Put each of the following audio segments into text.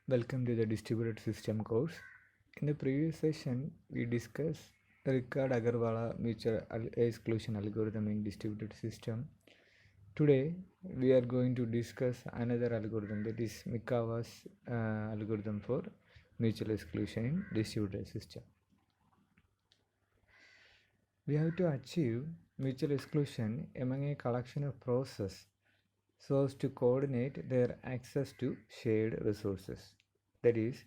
Welcome to the distributed system course. In the previous session, we discussed Ricard Agarwala mutual exclusion algorithm in distributed system. Today, we are going to discuss another algorithm, that is Mikawa's algorithm for mutual exclusion in distributed system. We have to achieve mutual exclusion among a collection of processes so as to coordinate their access to shared resources. That is,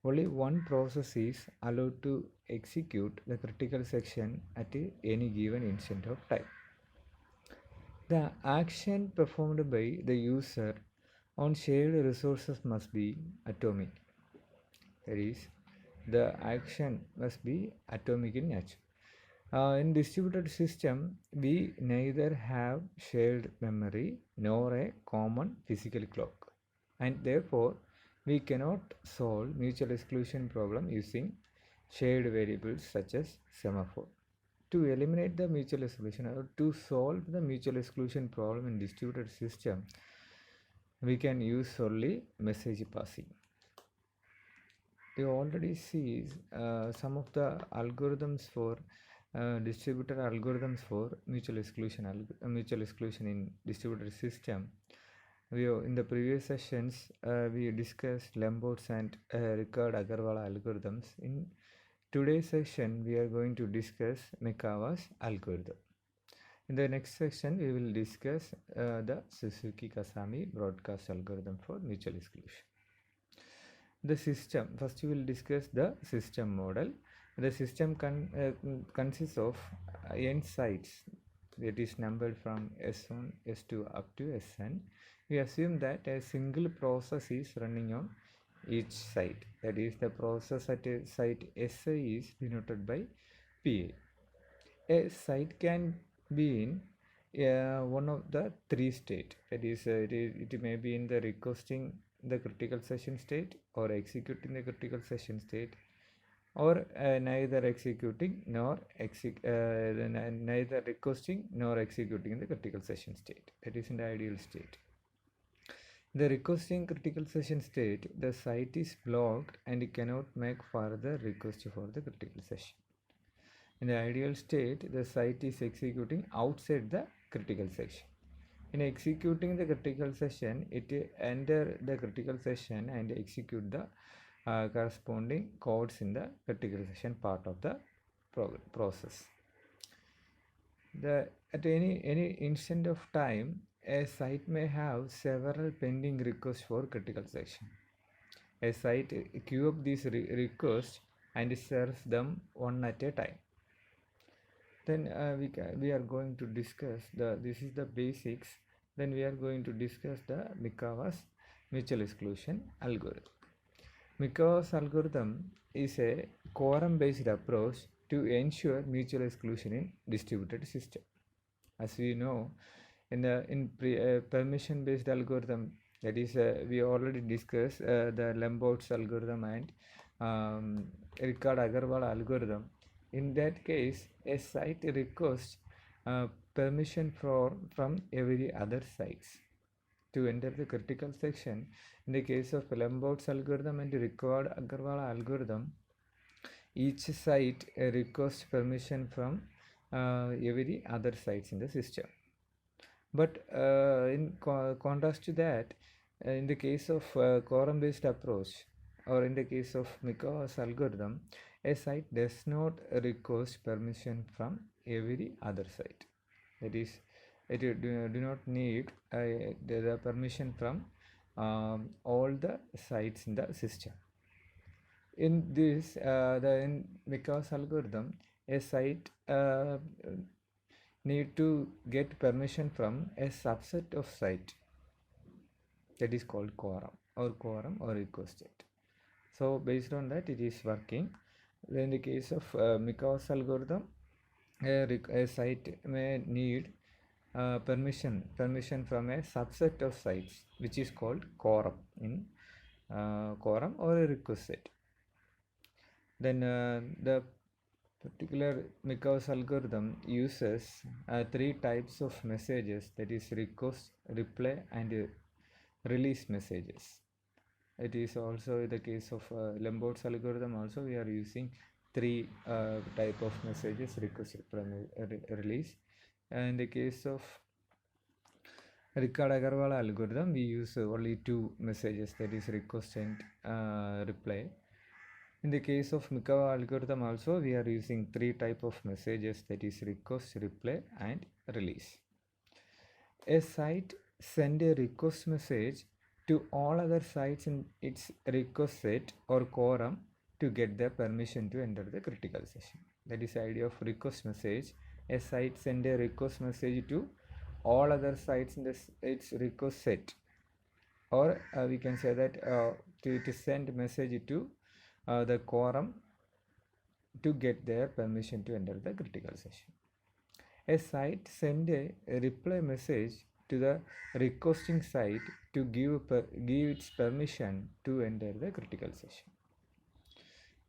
only one process is allowed to execute the critical section at any given instant of time. The action performed by the user on shared resources must be atomic. That is, the action must be atomic in nature. In distributed system, we neither have shared memory nor a common physical clock, and therefore we cannot solve mutual exclusion problem using shared variables such as semaphore. To eliminate the mutual exclusion or to solve the mutual exclusion problem in distributed system, we can use only message passing. You already see some of the algorithms for distributed algorithms for mutual exclusion in distributed system. In the previous sessions we discussed Lembert's and Ricard Agarwala algorithms. In today's session we are going to discuss Mikawa's algorithm. In the next section we will discuss the Suzuki-Kasami broadcast algorithm for mutual exclusion. The system, first we will discuss the system model. The system consists of n sites, that is numbered from S1, S2 up to Sn. We assume that a single process is running on each site, that is the process at a site Si is denoted by Pa. A site can be in one of the three states, that is it may be in the requesting the critical session state or executing the critical session state, or neither executing nor neither requesting nor executing in the critical session state, that is in the ideal state. The requesting critical session state, the site is blocked and it cannot make further request for the critical session. In the ideal state, the site is executing outside the critical section. In executing the critical session, it enter the critical session and execute the corresponding codes in the critical session part of the process. At any instant of time, a site may have several pending requests for critical section. A site queue up these requests and serves them one at a time. Then we are going to discuss this is the basics. Then we are going to discuss the Mikawa's mutual exclusion algorithm. Mikawa's algorithm is a quorum based approach to ensure mutual exclusion in distributed system. As we know, in permission based algorithm, that is we already discussed the Lembert's algorithm and Ricard Agarwala algorithm. In that case, a site requests permission from every other sites to enter the critical section. In the case of Lembert's algorithm and Ricard Agarwala algorithm, each site requests permission from every other sites in the system. But in contrast to that, in the case of quorum based approach, or in the case of Mikawa's algorithm, a site does not request permission from every other site. That is, it do not need the permission from all the sites in the system. In this, in Mikawa's algorithm, a site need to get permission from a subset of site, that is called quorum or requested. So based on that, it is working. In the case of Mikawa's algorithm, a site may need permission from a subset of sites, which is called quorum in quorum or a request set. Then the particular Mikawa's algorithm uses three types of messages, that is request, reply and release messages. it is also the case of Lambert's algorithm. Also, we are using three type of messages: request, release. And in the case of Ricard Agarwal algorithm, we use only two messages, that is request and reply. In the case of Mikawa algorithm also, we are using three type of messages, that is request, reply and release. A site send a request message to all other sites in its request set or quorum to get the permission to enter the critical session. That is the idea of request message. A site send a request message to all other sites in its request set, or we can say that to send message to the quorum to get their permission to enter the critical session. A site send a reply message to the requesting site to give its permission to enter the critical session.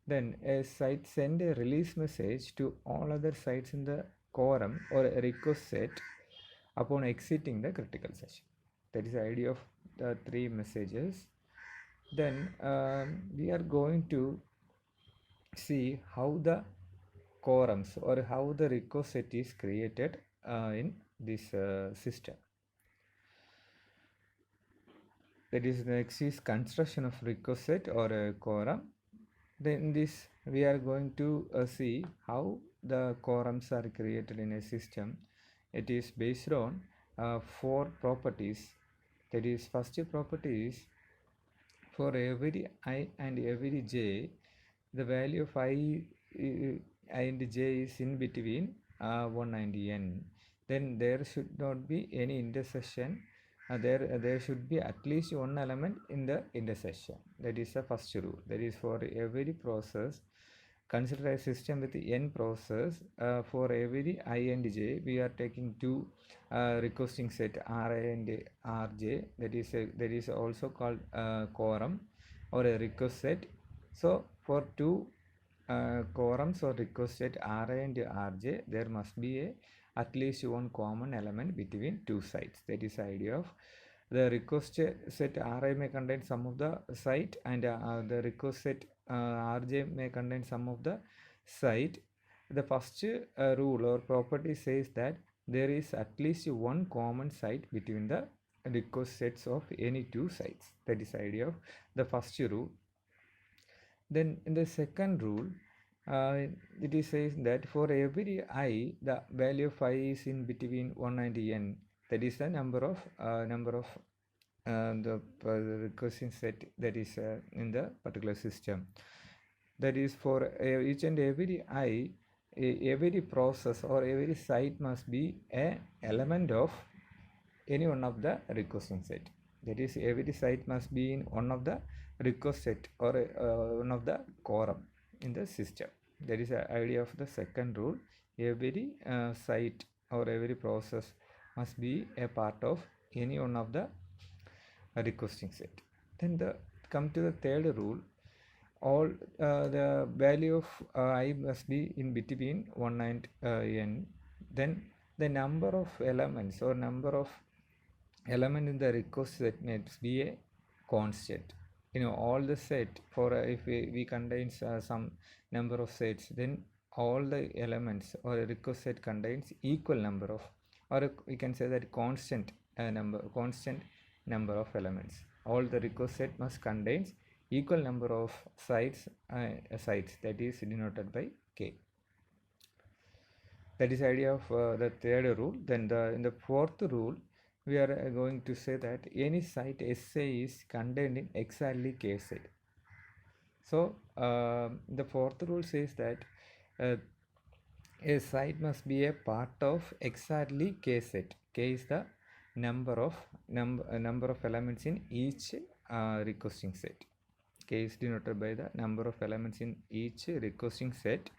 Then a site send a release message to all other sites in the quorum or a request set upon exiting the critical session. That is the idea of the three messages. Then we are going to see how the quorums or how the request set is created in this system. That is, next is construction of request set or a quorum. Then this we are going to see how the quorums are created in a system. It is based on four properties. That is, first property is, for every I and every j, the value of I and j is in between 1 and n. Then there should not be any intersection. There should be at least one element in the intersection. That is the first rule. That is, for every process, consider a system with n process. For every I and j, we are taking two requesting set Ri and Rj. That is also called quorum or a request set. So for two quorums or request set Ri and Rj, there must be at least one common element between two sites. That is the idea of the request set Ri may contain some of the site, and the request set Rj may contain some of the site. The first rule or property says that there is at least one common site between the request sets of any two sites. That is the idea of the first rule. Then in the second rule, it is says that for every I, the value of I is in between 1 and n. That is the number of the recursion set that is in the particular system. That is, for each and every I, every process or every site must be an element of any one of the requesting set. That is, every site must be in one of the request set or one of the quorum in the system. That is the idea of the second rule. Every site or every process must be a part of any one of the requesting set. Then come to the third rule. All the value of I must be in between 1 and n. Then the number of elements or number of element in the request set must be a constant. All the set, for if we contains some number of sets, then all the elements or a request set contains equal number of, or we can say that constant number of elements. All the request set must contains equal number of sites that is denoted by k. That is the idea of the third rule. Then in the fourth rule, we are going to say that any site SA is contained in exactly k set. So the fourth rule says that a site must be a part of exactly k set. K is the number of elements in each requesting set. K is denoted by the number of elements in each requesting set.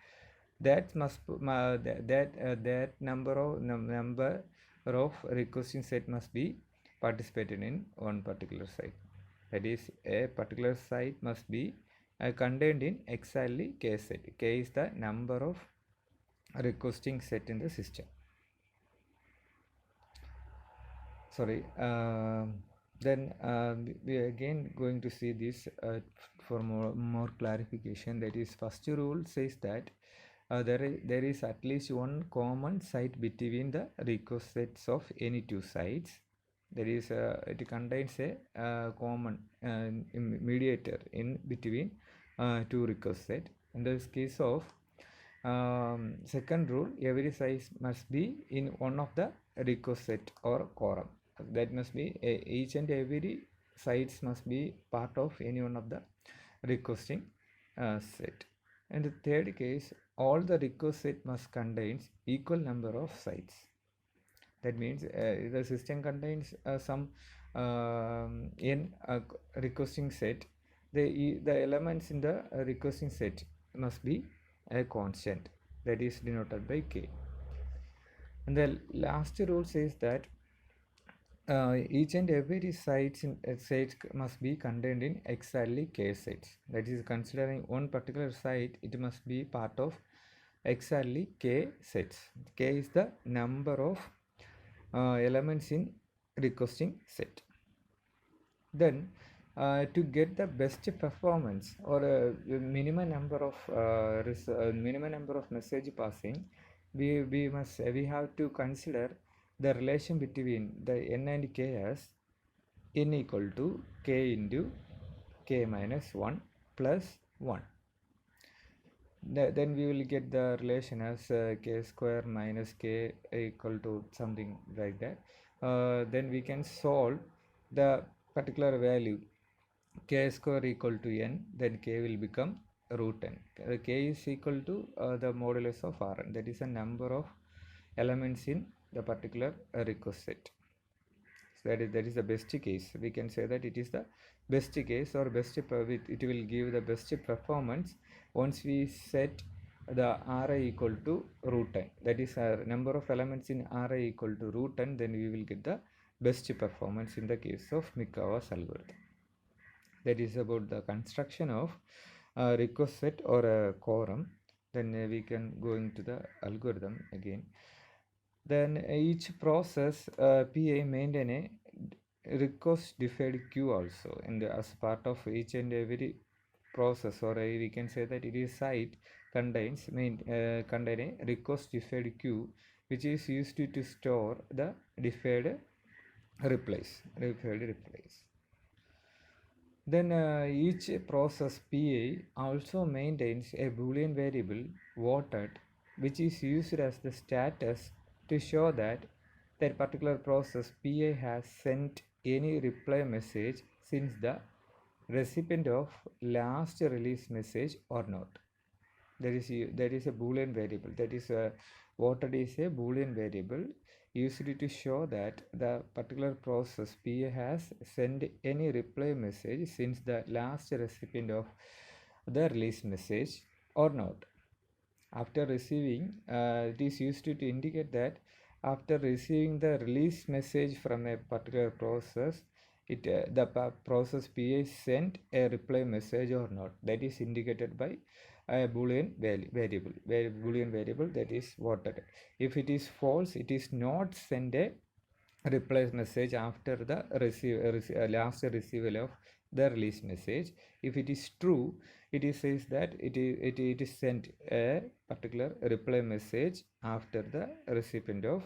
That must that number of requesting set must be participated in one particular site. That is, a particular site must be contained in exactly k set. K is the number of requesting set in the system. Sorry. Then we are again going to see this for more clarification. That is, first rule says that there is at least one common site between the request sets of any two sites. That is, it contains a common mediator in between two request set. In this case of second rule, every site must be in one of the request set or quorum. That must be each and every sites must be part of any one of the requesting set. And the third case, all the request set must contains equal number of sites. That means the system contains some n requesting set. The elements in the requesting set must be a constant, that is denoted by k. And the last rule says that each and every site must be contained in exactly k sites. That is, considering one particular site, it must be part of exactly k sets. K is the number of elements in requesting set. Then to get the best performance or minimum number of message passing, we have to consider the relation between the n and k as n equal to k into k minus 1 plus 1. Then we will get the relation as k square minus k equal to something like that. Then we can solve the particular value k square equal to n, then k will become root n. K is equal to the modulus of Rn, that is the number of elements in the particular request set. So that is the best case. We can say that it is the best case, or it will give the best performance once we set the Ri equal to root n. That is number of elements in Ri equal to root n, then we will get the best performance in the case of Mikawa's algorithm. That is about the construction of a request set or a quorum. Then we can go into the algorithm again. Then each process PA maintain a request deferred queue also, and as part of each and every process, or we can say that it is site contains contain a request deferred queue, which is used to store the deferred replies. Then each process PA also maintains a Boolean variable voted, which is used as the status to show that that particular process PA has sent any reply message since the recipient of last release message or not. That is a Boolean variable. That is voted is a Boolean variable used to show that the particular process PA has sent any reply message since the last recipient of the release message or not. After receiving, it is used to indicate that after receiving the release message from a particular process, the process PA sent a reply message or not. That is indicated by a Boolean variable that is voted. If it is false, it is not send a reply message after the last receival of the release message. If it is true, it says that it is sent a particular reply message after the recipient of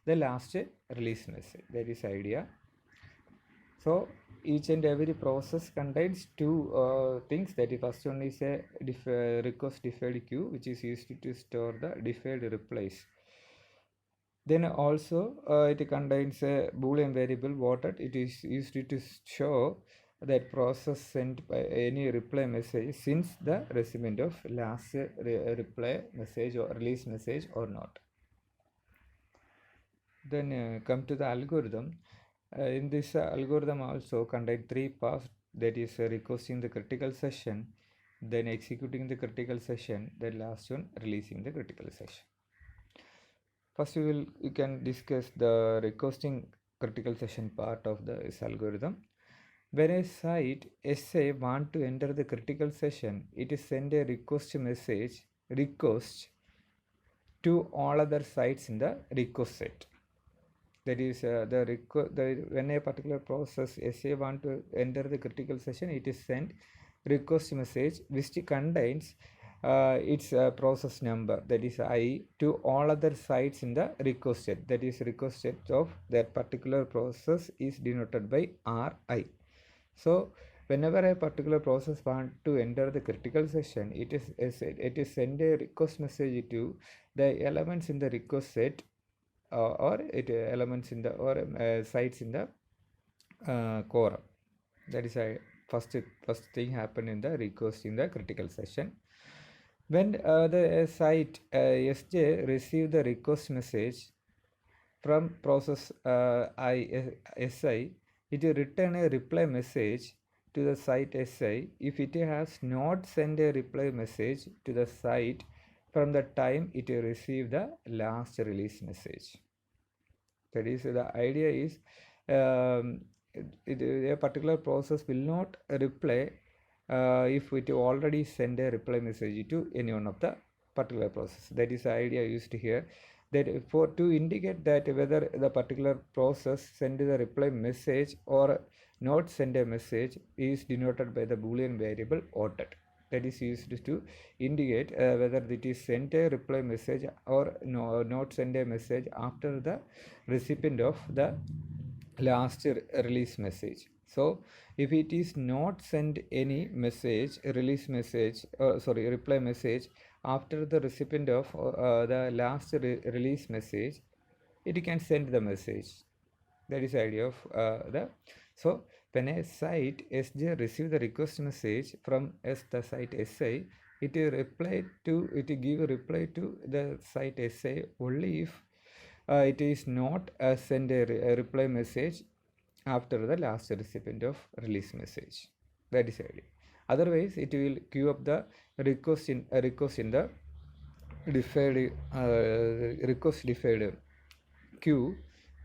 the last release message. That is idea. So each and every process contains two things. That is, first one is a request deferred queue, which is used to store the deferred replies. Then also it contains a Boolean variable voted. It is used to show that process sent by any reply message since the recipient of last reply message or release message or not. Then come to the algorithm. In this algorithm also contain three paths, that is requesting the critical session, then executing the critical session, then last one releasing the critical session. First you can discuss the requesting critical session part of this algorithm. When a site SA want to enter the critical session, it is send a request to all other sites in the request set. That is when a particular process SA want to enter the critical session, it is sent request message which contains its process number, that is I, to all other sites in the request set. That is request set of that particular process is denoted by RI. So whenever a particular process want to enter the critical session, it is send a request message to the elements in the request set or elements in the sites in the quorum. That is a first thing happen in the request in the critical session. When the site SJ receive the request message from process SI, it will return a reply message to the site SI if it has not sent a reply message to the site from the time it received the last release message. That is, the idea is a particular process will not reply if it already send a reply message to any one of the particular process. That is the idea used here. That for to indicate that whether the particular process send the reply message or not send a message is denoted by the Boolean variable ordered. That is used to indicate whether it is sent a reply message or not send a message after the recipient of the last release message. So if it is not sent any message, reply message after the recipient of the last release message, it can send the message. That is the idea of so when a site SJ receive the request message from the site SI, it will give a reply to the site SI only if it is not send a reply message after the last recipient of release message. That is the idea. Otherwise, it will queue up the request in the deferred request deferred queue,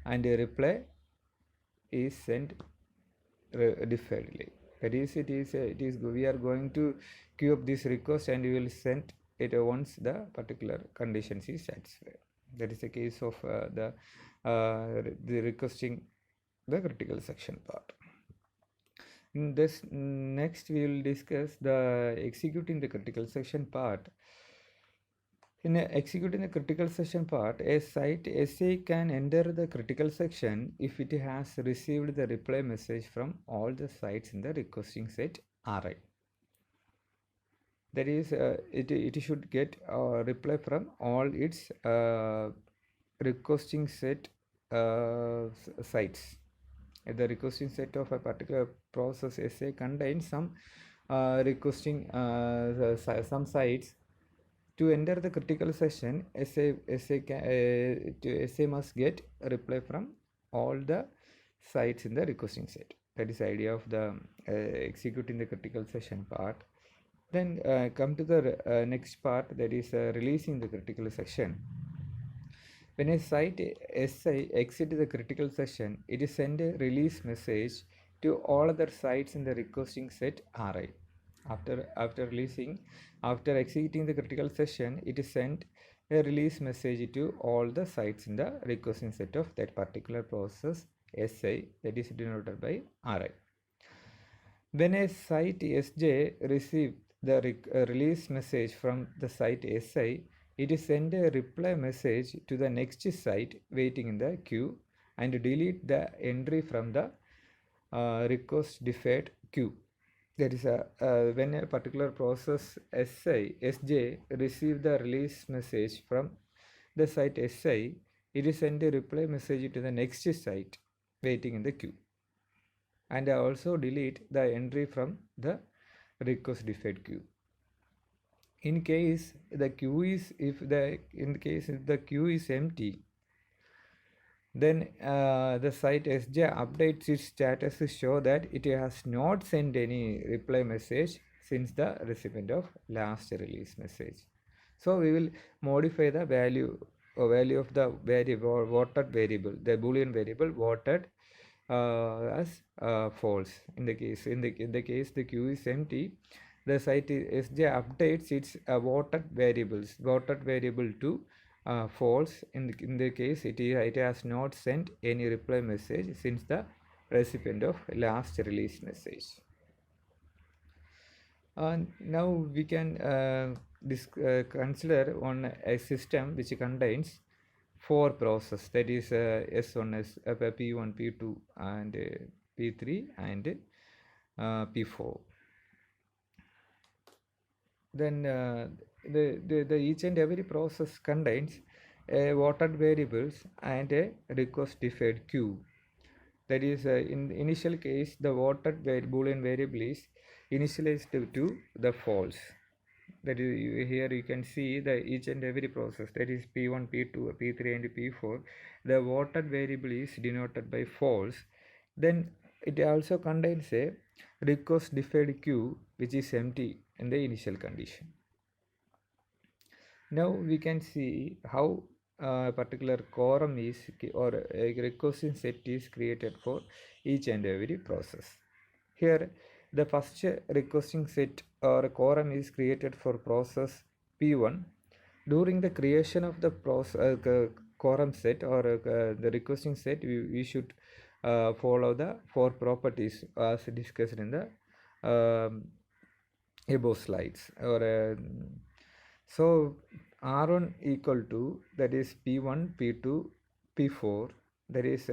and a reply is sent deferredly. That is, we are going to queue up this request and we will send it once the particular conditions is satisfied. That is the case of the requesting the critical section part. In this next we will discuss the executing the critical section part. In executing the critical section part, a site SA can enter the critical section if it has received the reply message from all the sites in the requesting set RI. That is, it should get a reply from all its requesting set sites. The requesting set of a particular process SA contains some requesting some sites. To enter the critical session, SA must get a reply from all the sites in the requesting set. That is the idea of the executing the critical session part. Then come to the next part, that is releasing the critical section. When a site SI exits the critical session, it is send a release message to all other sites in the requesting set RI. After executing the critical session, it is sent a release message to all the sites in the requesting set of that particular process SI, that is denoted by RI. When a site SJ receives the release message from the site SI, it is send a reply message to the next site waiting in the queue and delete the entry from the request deferred queue. That is when a particular process SJ receive the release message from the site SI, it is send a reply message to the next site waiting in the queue, and also delete the entry from the request deferred queue. In case the queue is if the queue is empty, then the site SJ updates its status to show that it has not sent any reply message since the recipient of last release message. So we will modify the value of the variable voted variable, the Boolean variable voted as false. In the case the queue is empty, the site SJ updates its voted variable to false. In the case it has not sent any reply message since the recipient of last release message. Now we can consider on a system which contains four processes, that is S1, P1, P2 and P3 and P4. Then the each and every process contains a voted variables and a request deferred queue. That is, in the initial case, the voted boolean variable is initialized to the false. That is, here you can see the each and every process, that is P1, P2, P3 and P4. The voted variable is denoted by false. Then it also contains a request deferred queue which is empty in the initial condition. Now we can see how a particular quorum is or a recursive set is created for each and every process. Here the first recursive set or quorum is created for process P1. During the creation of the quorum set or the recursive set, we should follow the four properties as discussed in the above slides. So R1 equal to, that is P1, P2, P4. That is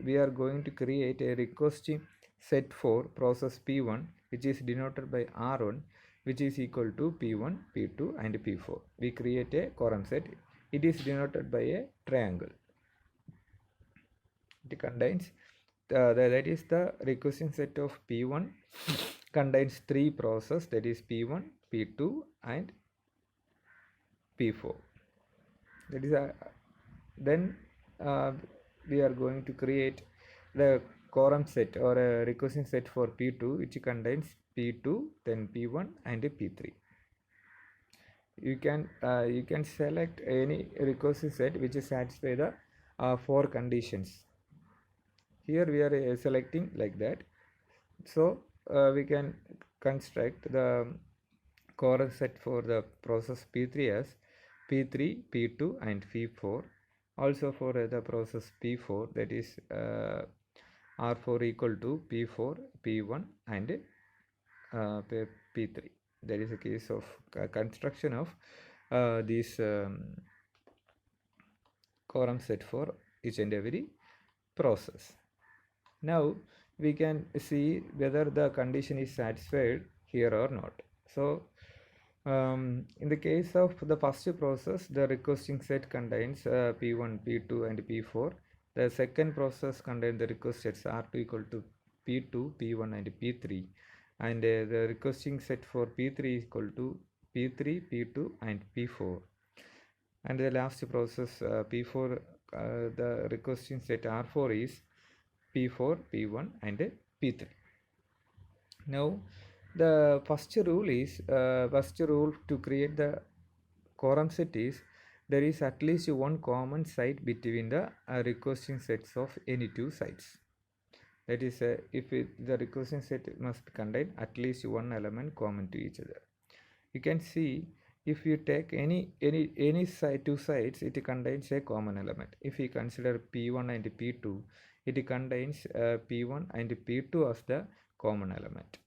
we are going to create a requesting set for process P1 which is denoted by R1, which is equal to P1, P2 and P4. We create a quorum set. It is denoted by a triangle. It contains that is the recursive set of P1 contains three processes, that is P1, P2 and P4. That is then we are going to create the quorum set or a recursive set for P2 which contains P2, then P1 and P3. You can select any recursive set which satisfies the four conditions. Here we are selecting like that. So we can construct the quorum set for the process P3 as P3, P2 and P4. Also for the process P4, that is R4 equal to P4, P1 and P3. That is a case of construction of this quorum set for each and every process. Now we can see whether the condition is satisfied here or not. So in the case of the first process, the requesting set contains P1, P2 and P4. The second process contains the request sets R2 equal to P2, P1 and P3. And the requesting set for P3 is equal to P3, P2 and P4. And the last process P4, the requesting set R4 is P4, P1 and P3. Now the first rule to create the quorum set is there is at least one common site between the requesting sets of any two sites. That is the requesting set must contain at least one element common to each other. You can see if you take any side, two sides, it contains a common element. If we consider P1 and P2, it contains P1 and P2 as the common element.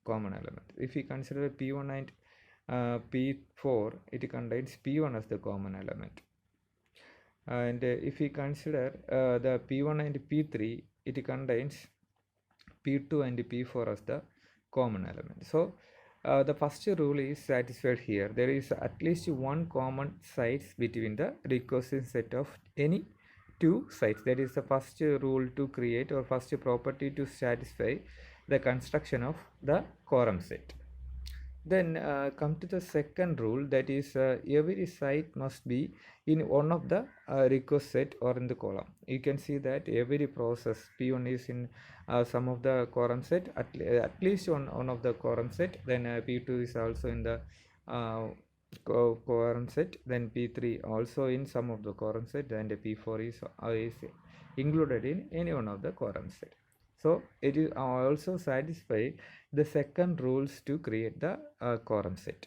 If we consider P1 and P4, it contains P1 as the common element. And if we consider the P1 and P3, it contains P2 and P4 as the common element. So the first rule is satisfied here. There is at least one common sites between the recursive set of any two sites. That is the first rule to create or first property to satisfy the construction of the quorum set. Then come to the second rule, that is every site must be in one of the request set or in the column. You can see that every process P1 is in some of the quorum set, at least one of the quorum set. Then P2 is also in the quorum set. Then P3 also in some of the quorum set, and P4 is included in any one of the quorum set. So it is also satisfy the second rules to create the quorum set.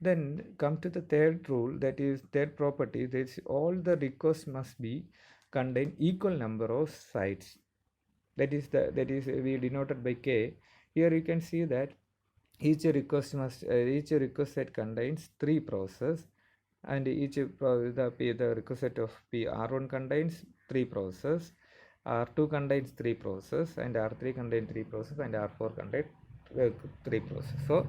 Then come to the third rule, that is third property, that is all the requests must be contain equal number of sites. That is we denoted by k. Here you can see that each request set contains three processes, and the request set of p r1 contains three processes, r2 contains three processes, and r3 contains three processes, and r4 contains three processes. So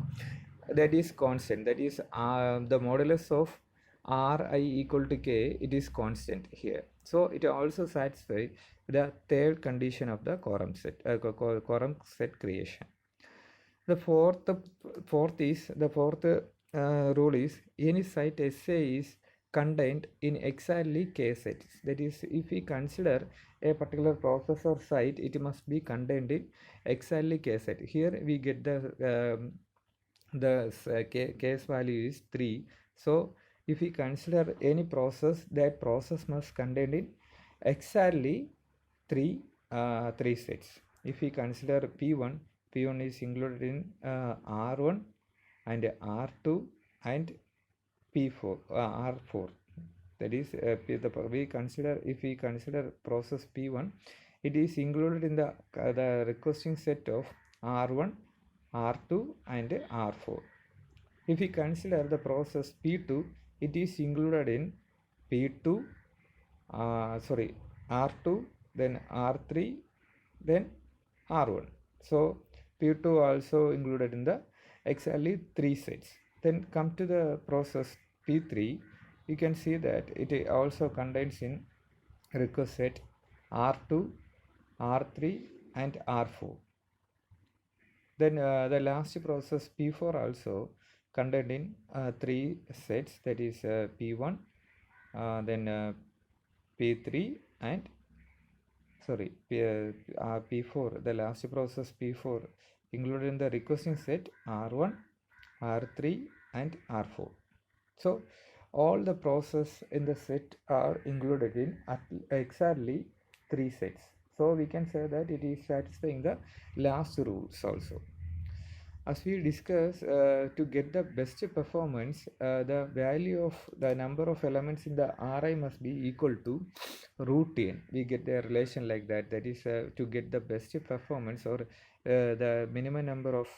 that is constant. That is the modulus of ri equal to k. It is constant here. So it also satisfies the third condition of the quorum set creation. The fourth rule is any site SA is contained in exactly k sets. That is, if we consider a particular process or site, it must be contained in exactly k set. Here we get the case value is 3. So if we consider any process, that process must contain in exactly three sets. If we consider P1 is included in R1 and R2 and P4 R4. That is if we consider process P1, it is included in the requesting set of R1, R2 and R4. If we consider the process P2, it is included in P2 R2, then R3, then R1. So P2 also included in the exactly three sets. Then come to the process P3, you can see that it also contains in request set R2, R3 and R4. Then the last process P4 also contained in three sets, that is P1, then P3 and P4. The last process P4 included in the requesting set R1, R3 and R4. So all the process in the set are included in exactly three sets. So we can say that it is satisfying the last rules also. As we discussed, to get the best performance, the value of the number of elements in the Ri must be equal to root n. We get a relation like that. That is, to get the best performance, or the minimum number of,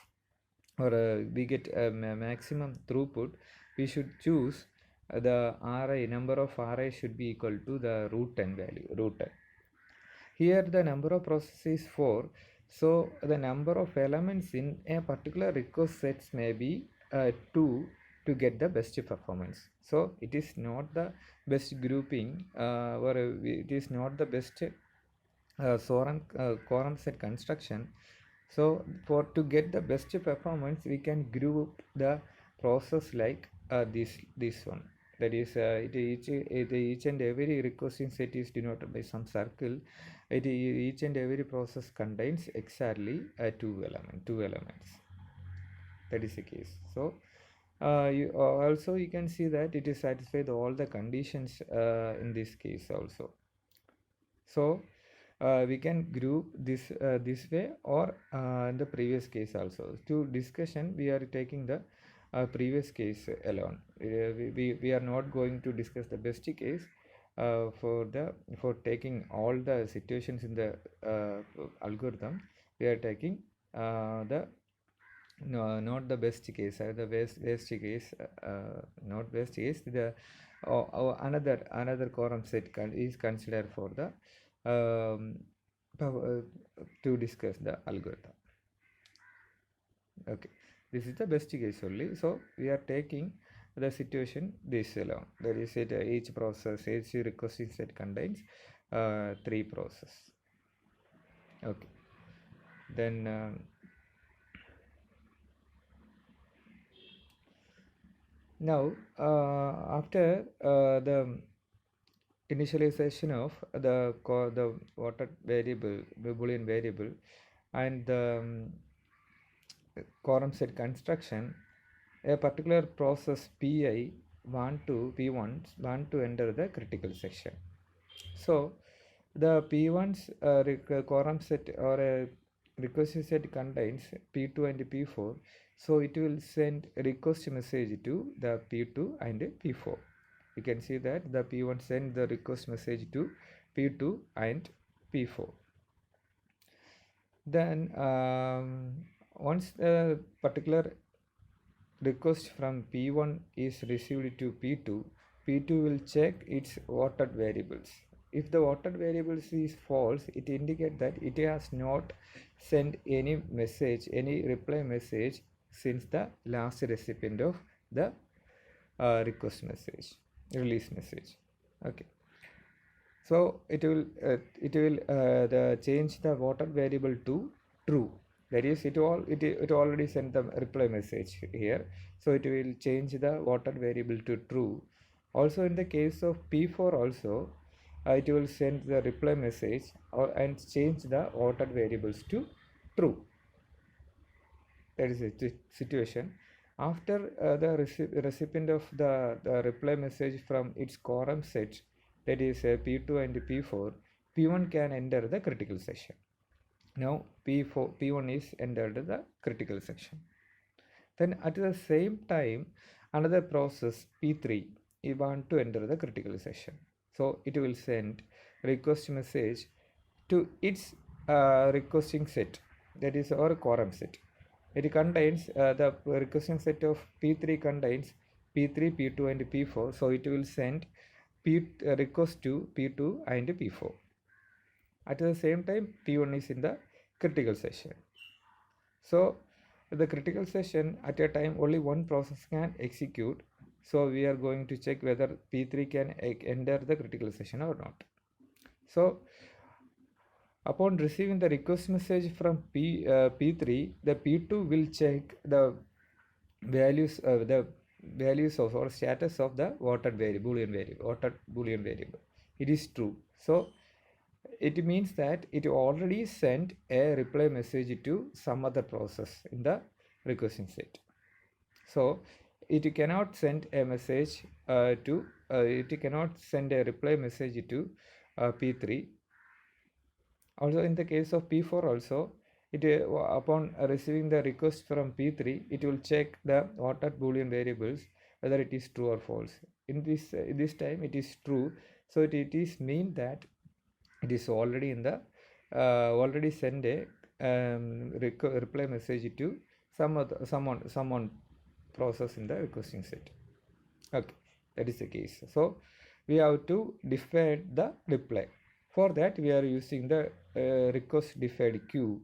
or we get a maximum throughput, we should choose the Ri, number of Ri should be equal to the root n value, root n. Here the number of processes is 4. So the number of elements in a particular request sets may be 2 to get the best performance. So it is not the best grouping, or it is not the best quorum set construction. So to get the best performance, we can group the process like this one. That is, each and every requesting set is denoted by some circle. Each and every process contains exactly two elements. That is the case. So you can see that it is satisfied all the conditions in this case also. So we can group this way, or in the previous case also. To discussion, we are taking the previous case alone. We are not going to discuss the best case for taking all the situations in the algorithm. We are taking not the best case, the best case, not best case. The another quorum set is considered for the to discuss the algorithm. Okay, this is the best case only. So we are taking the situation this alone. That is it. Each process, each requesting set contains three processes. Okay, then now after the initialization of the water variable, the boolean variable, and the quorum set construction, a particular process P1 want to enter the critical section. So the P1's quorum set, or request set contains P2 and P4, so it will send a request message to the P2 and P4. You can see that the P1 send the request message to P2 and P4. Then once a particular request from P1 is received to P2, P2 will check its ordered variables. If the ordered variables is false, it indicates that it has not sent any message, any reply message since the last recipient of the request message, release message. Okay. So it will change the ordered variable to true. That is, it already sent the reply message here. So it will change the ordered variable to true. Also in the case of P4 also, it will send the reply message and change the ordered variables to true. That is the situation. After the recipient of the reply message from its quorum set, that is P2 and P4, P1 can enter the critical section. Now P1 is entered the critical section. Then at the same time, another process P3 is want to enter the critical section. So it will send request message to its requesting set, that is our quorum set. It contains the requesting set of P3 contains P3, P2 and P4. So it will send request to P2 and P4. At the same time, P1 is in the critical section. So the critical section, at a time only one process can execute. So we are going to check whether P3 can enter the critical section or not. So upon receiving the request message from P3, the P2 will check the values of or status of the ordered Boolean variable. It is true. So it means that it already sent a reply message to some other process in the requesting set. So it cannot send a message it cannot send a reply message to P3. Also in the case of P4 also, it upon receiving the request from P3, it will check the ordered Boolean variables whether it is true or false. In this time it is true, so it is mean that it is already in the already send a reply message to someone process in the requesting set. Okay, that is the case. So we have to define the reply. For that we are using the request defined queue.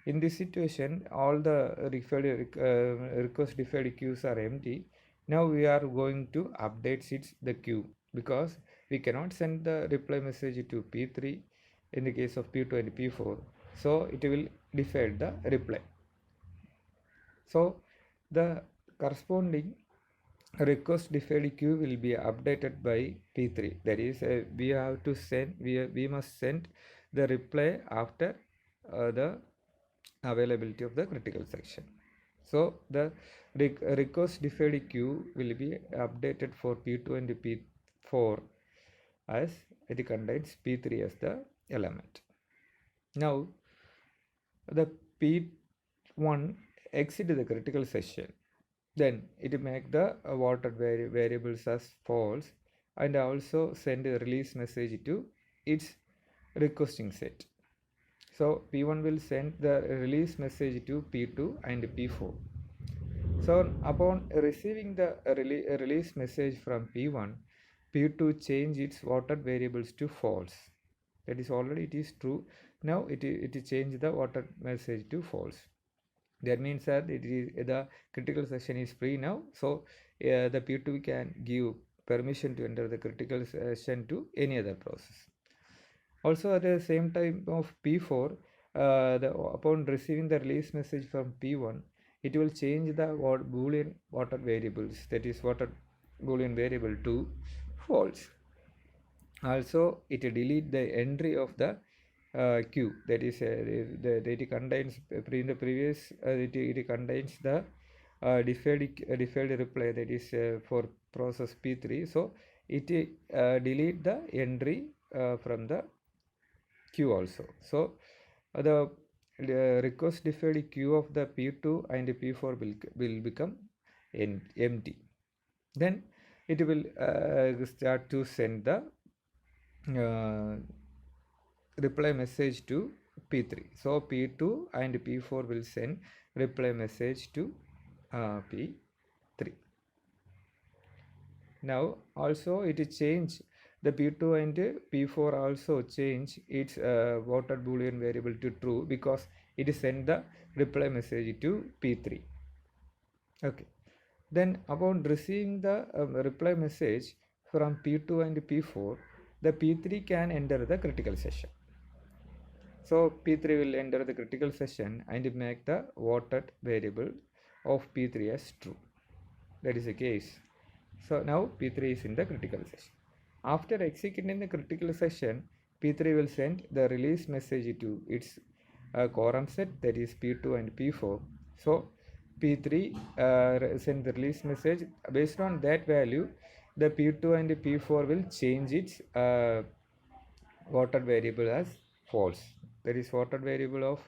In this situation, all the request defined queues are empty. Now we are going to update the queue, because we cannot send the reply message to P3 in the case of P2 and P4. So it will define the reply. So the corresponding request defined queue will be updated by P3. That is, we have to send we must send the reply after the availability of the critical section. So the request defined queue will be updated for P2 and P4 as it contains P3 as the element. Now the P1 exit the critical section. Then it make the ordered variables as false and also send a release message to its requesting set. So P1 will send the release message to P2 and P4. So upon receiving the release message from P1, P2 change its ordered variables to false. That is, already it is true. Now it change the ordered message to false. That means that the critical section is free now. So the P2 can give permission to enter the critical section to any other process. Also at the same time of P4, upon receiving the release message from P1, it will change the Boolean ordered variables, that is ordered Boolean variable to false. Also it delete the entry of the queue, that is it contains in the previous it contains the deferred reply, that is for process P3. So it delete the entry from the queue also. So the request deferred queue of the P2 and P4 will become empty. Then it will start to send the reply message to P3. So P2 and P4 will send reply message to P3. Now also it change the P2 and P4 also change its voted boolean variable to true because it send the reply message to P3. Okay. Then upon receiving the reply message from P2 and P4, the P3 can enter the critical session. So P3 will enter the critical session and make the voted variable of P3 as true. That is the case. So now P3 is in the critical session. After executing the critical session, P3 will send the release message to its quorum set, that is P2 and P4. So P3 send the release message. Based on that value, the P2 and P4 will change its voted variable as false. That is, voted variable of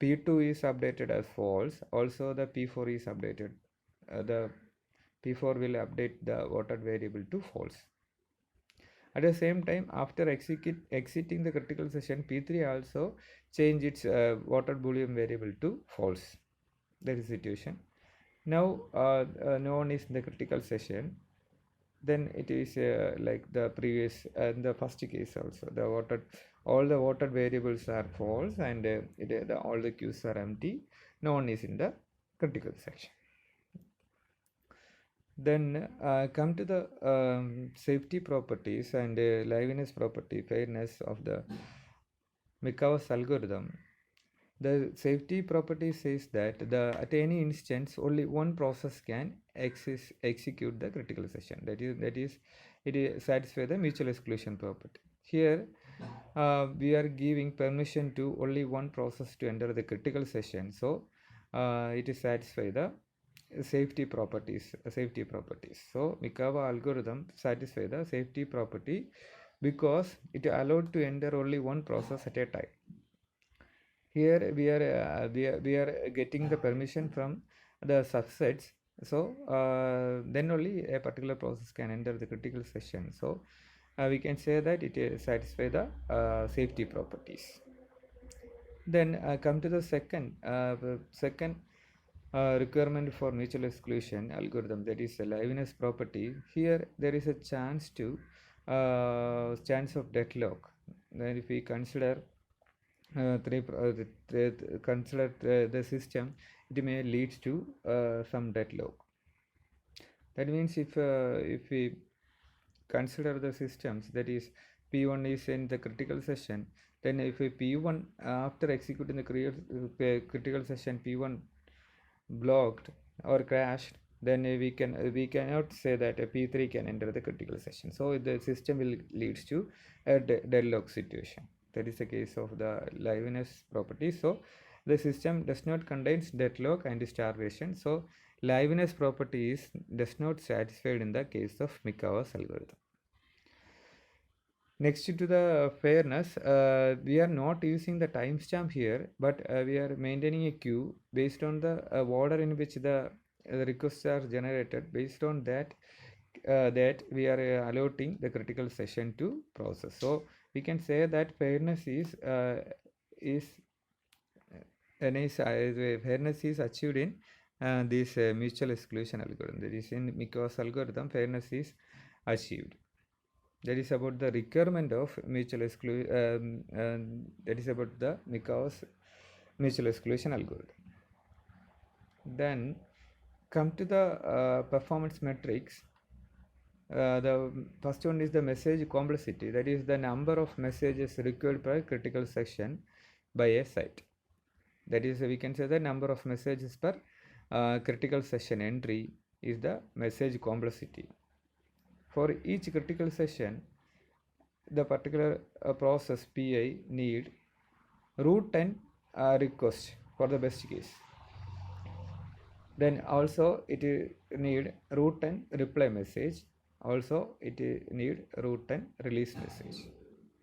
P2 is updated as false. Also the P4 is updated. The P4 will update the voted variable to false. At the same time, after exiting the critical session, P3 also change its voted boolean variable to false. That is the situation. Now no one is in the critical session. Then it is like the previous the first case also. All the voted variables are false and all the queues are empty. No one is in the critical section. Then come to the safety properties and liveness property, fairness of the Mikhail's algorithm. The safety property says that at any instance only one process can execute the critical session. That is it satisfies the mutual exclusion property. Here we are giving permission to only one process to enter the critical session. So it is satisfy the safety properties. So Mikhail algorithm satisfy the safety property because it allowed to enter only one process at a time. Here we are getting the permission from the subsets. So then only a particular process can enter the critical session. So we can say that it satisfies the safety properties. Then come to the second requirement for mutual exclusion algorithm, that is a liveness property. Here there is a chance of deadlock. Then if we consider the system, it may lead to some deadlock. That means if we consider the systems, that is P1 is in the critical session, then if P1 after executing the critical session P1 blocked or crashed, then we cannot say that a P3 can enter the critical session. So the system will leads to a deadlock situation. That is the case of the liveness property. So the system does not contain deadlock and starvation. So liveness property does not satisfied in the case of Mikhail's algorithm. Next to the fairness, we are not using the timestamp here, but we are maintaining a queue based on the order in which the requests are generated. Based on that, we are allotting the critical session to process. So we can say that fairness is achieved in this mutual exclusion algorithm. That is, in Mikhail's algorithm, fairness is achieved. That is about the requirement of mutual exclusion. That is about the Mikhail's mutual exclusion algorithm. Then come to the performance metrics. The first one is the message complexity. That is the number of messages required per critical section by a site. That is, we can say the number of messages per critical session entry is the message complexity. For each critical session, the particular process PI need root 10 request for the best case. Then also it need root 10 reply message. Also it need root 10 release message.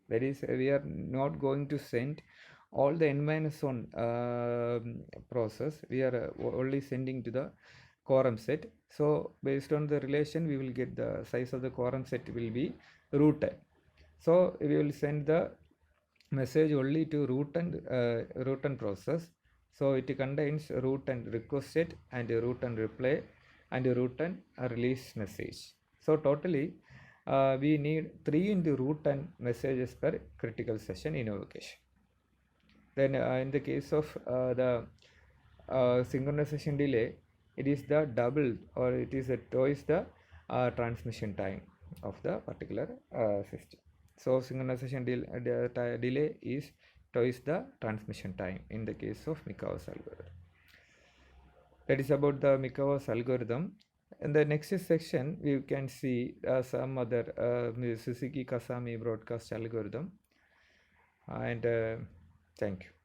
That is, we are not going to send all the n-1 process we are only sending to the quorum set. So based on the relation we will get the size of the quorum set will be root n. So we will send the message only to root and process. So it contains root and request set and root and reply and root and release message. So totally we need 3 into root and messages per critical session invocation. Then in the case of the synchronization delay, it is the double or it is twice the transmission time of the particular system. So synchronization delay is twice the transmission time in the case of Mikawa's algorithm. That is about the Mikawa's algorithm. In the next section, we can see some other Suzuki Kasami broadcast algorithm. And thank you.